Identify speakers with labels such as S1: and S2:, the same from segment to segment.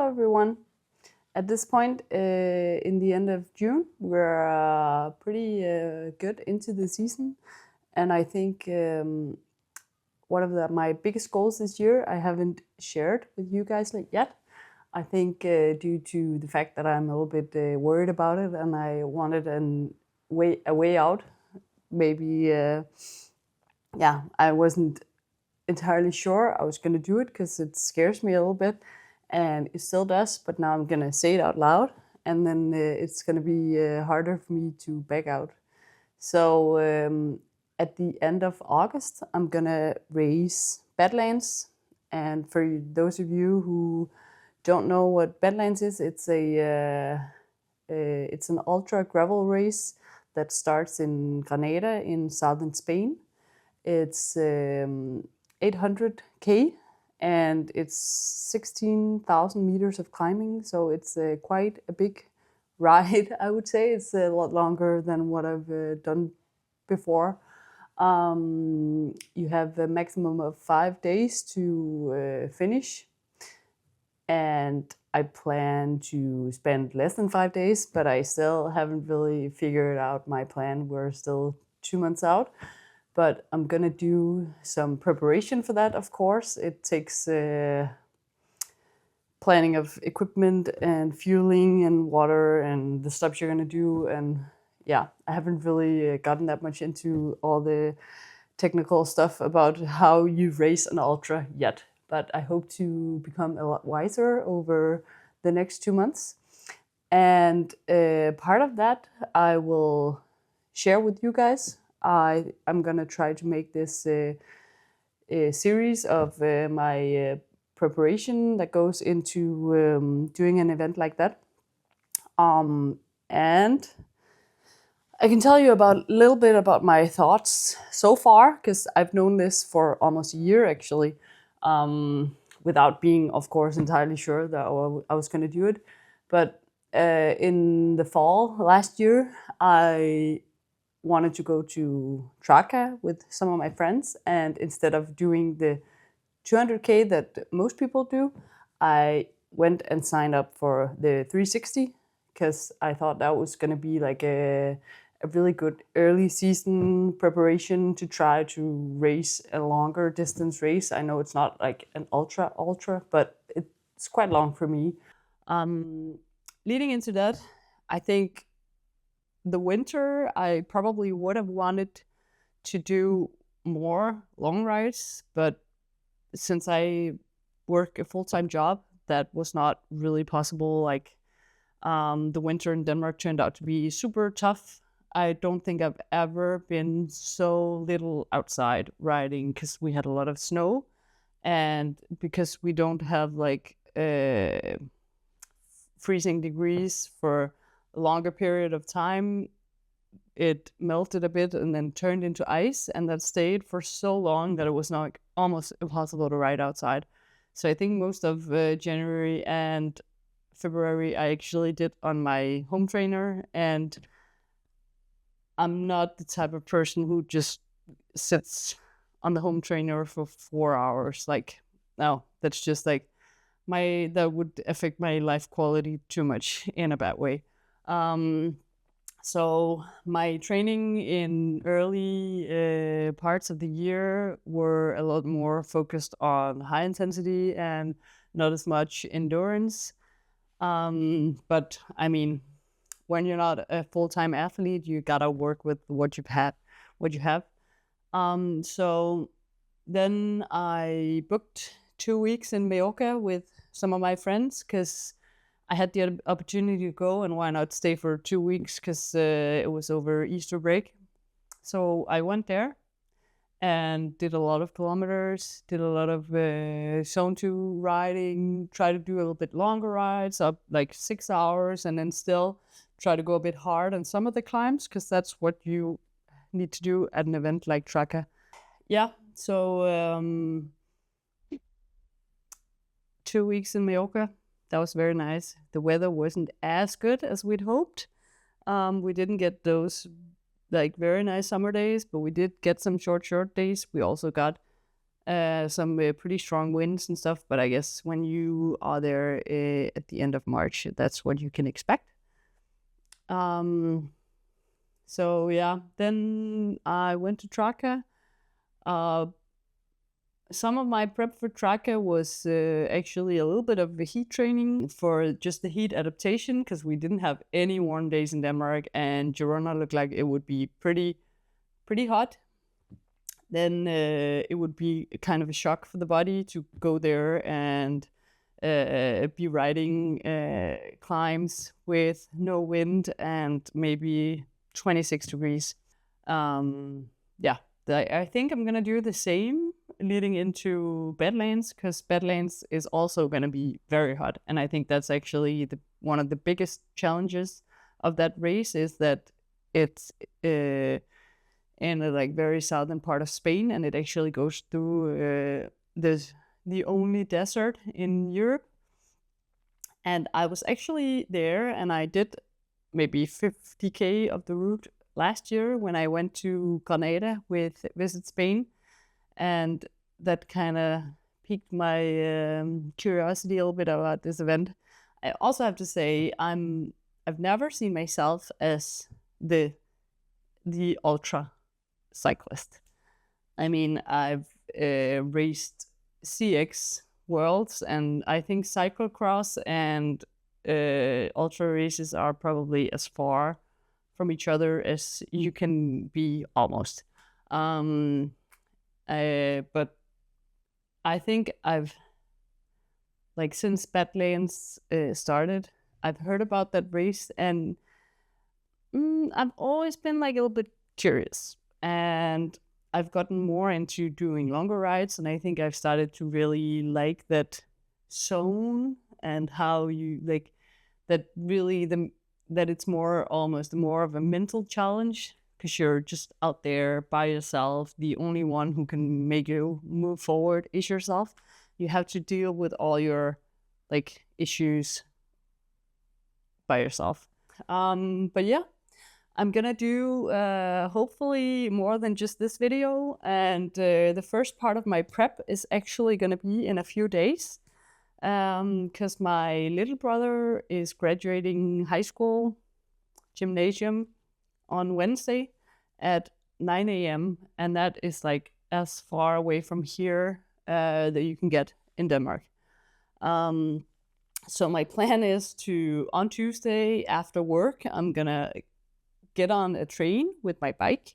S1: Hello, everyone. At this point, in the end of June, we're pretty good into the season, and I think one of my biggest goals this year I haven't shared with you guys yet. I think due to the fact that I'm a little bit worried about it, and I wanted a way out. Maybe, yeah, I wasn't entirely sure I was going to do it because it scares me a little bit, and it still does. But now I'm going to say it out loud, and then it's going to be harder for me to back out. So at the end of August, I'm going to race Badlands. And for those of you who don't know what Badlands is, it's an ultra gravel race that starts in Granada in southern Spain. It's 800K and it's 16,000 meters of climbing. So it's quite a big ride, I would say. It's a lot longer than what I've done before. You have a maximum of 5 days to finish. And I plan to spend less than 5 days, but I still haven't really figured out my plan. We're still 2 months out. But I'm gonna do some preparation for that, of course. It takes planning of equipment and fueling and water and the stuff you're gonna do. And yeah, I haven't really gotten that much into all the technical stuff about how you race an ultra yet. But I hope to become a lot wiser over the next 2 months. And part of that I will share with you guys. I'm gonna try to make this a series of my preparation that goes into doing an event like that. And I can tell you a little bit about my thoughts so far, because I've known this for almost a year actually, without being, of course, entirely sure that I was going to do it. But in the fall last year, I wanted to go to Traca with some of my friends, and instead of doing the 200K that most people do, I went and signed up for the 360 because I thought that was going to be like a really good early season preparation to try to race a longer distance race. I know it's not like an ultra, but it's quite long for me. Leading into that, I think the winter, I probably would have wanted to do more long rides, but since I work a full-time job, that was not really possible. Like the winter in Denmark turned out to be super tough. I don't think I've ever been so little outside riding because we had a lot of snow, and because we don't have like freezing degrees for a longer period of time, it melted a bit and then turned into ice, and that stayed for so long that it was not almost impossible to ride outside. So I think most of January and February I actually did on my home trainer, and I'm not the type of person who just sits on the home trainer for 4 hours. Like, no, that's just like that would affect my life quality too much in a bad way. So my training in early parts of the year were a lot more focused on high intensity and not as much endurance. But I mean, when you're not a full-time athlete, you gotta work with what you have. So then I booked 2 weeks in Mallorca with some of my friends because I had the opportunity to go, and why not stay for 2 weeks because it was over Easter break. So I went there and did a lot of kilometers, did a lot of zone 2 riding, try to do a little bit longer rides, up like 6 hours, and then still try to go a bit hard on some of the climbs because that's what you need to do at an event like Traca. Yeah, so 2 weeks in Mallorca. That was very nice. The weather wasn't as good as we'd hoped. We didn't get those like very nice summer days, but we did get some short days. We also got some pretty strong winds and stuff. But I guess when you are there at the end of March, that's what you can expect. So yeah, then I went to Tracker. Some of my prep for Tracker was actually a little bit of a heat training for just the heat adaptation, because we didn't have any warm days in Denmark, and Girona looked like it would be pretty hot. Then it would be kind of a shock for the body to go there and be riding climbs with no wind and maybe 26 degrees. Yeah, I think I'm gonna do the same leading into Badlands, because Badlands is also gonna be very hot, and I think that's actually one of the biggest challenges of that race, is that it's in a like very southern part of Spain, and it actually goes through the only desert in Europe. And I was actually there, and I did maybe 50K of the route last year when I went to Granada with Visit Spain, and that kind of piqued my curiosity a little bit about this event. I also have to say I've never seen myself as the ultra cyclist. I mean, I've raced CX Worlds, and I think cyclocross and ultra races are probably as far from each other as you can be, almost. But I think I've, like, since Badlands started, I've heard about that race, and I've always been like a little bit curious, and I've gotten more into doing longer rides, and I think I've started to really like that zone, and how you like that, really that it's almost more of a mental challenge, because you're just out there by yourself. The only one who can make you move forward is yourself. You have to deal with all your like issues by yourself. But yeah, I'm gonna do hopefully more than just this video, and the first part of my prep is actually gonna be in a few days, because my little brother is graduating high school gymnasium on Wednesday at 9 a.m. and that is like as far away from here that you can get in Denmark. So my plan is to, on Tuesday after work, I'm gonna get on a train with my bike,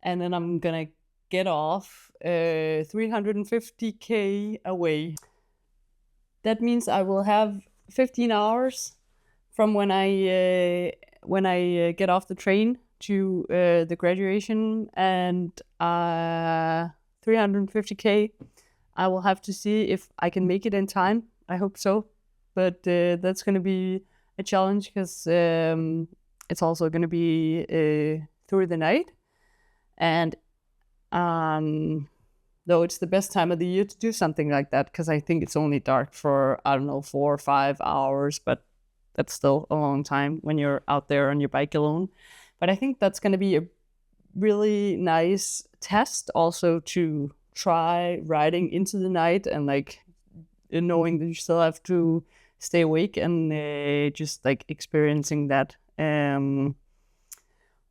S1: and then I'm gonna get off 350k away. That means I will have 15 hours from when I get off the train to the graduation, and 350k. I will have to see if I can make it in time. I hope so, but that's going to be a challenge, because it's also going to be through the night, and though it's the best time of the year to do something like that, because I think it's only dark for, I don't know, 4 or 5 hours, but that's still a long time when you're out there on your bike alone. But I think that's going to be a really nice test also, to try riding into the night, and like knowing that you still have to stay awake, and just like experiencing that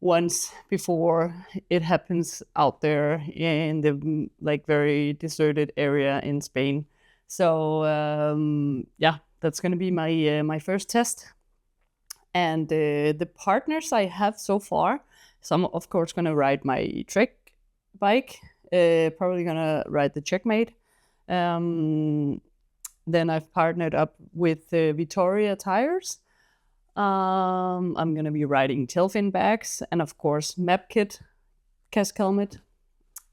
S1: once before it happens out there in the like very deserted area in Spain. So yeah, that's going to be my first test. And the partners I have so far, some of course going to ride my Trek bike, probably going to ride the Checkmate. Then I've partnered up with Vittoria Tires. I'm going to be riding Tailfin bags, and of course MapKit Kask helmet.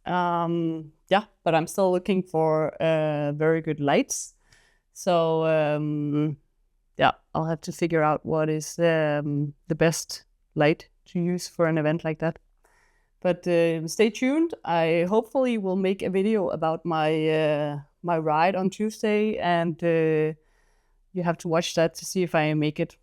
S1: Yeah, but I'm still looking for very good lights. So yeah, I'll have to figure out what is the best light to use for an event like that. But stay tuned. I hopefully will make a video about my my ride on Tuesday, and you have to watch that to see if I make it.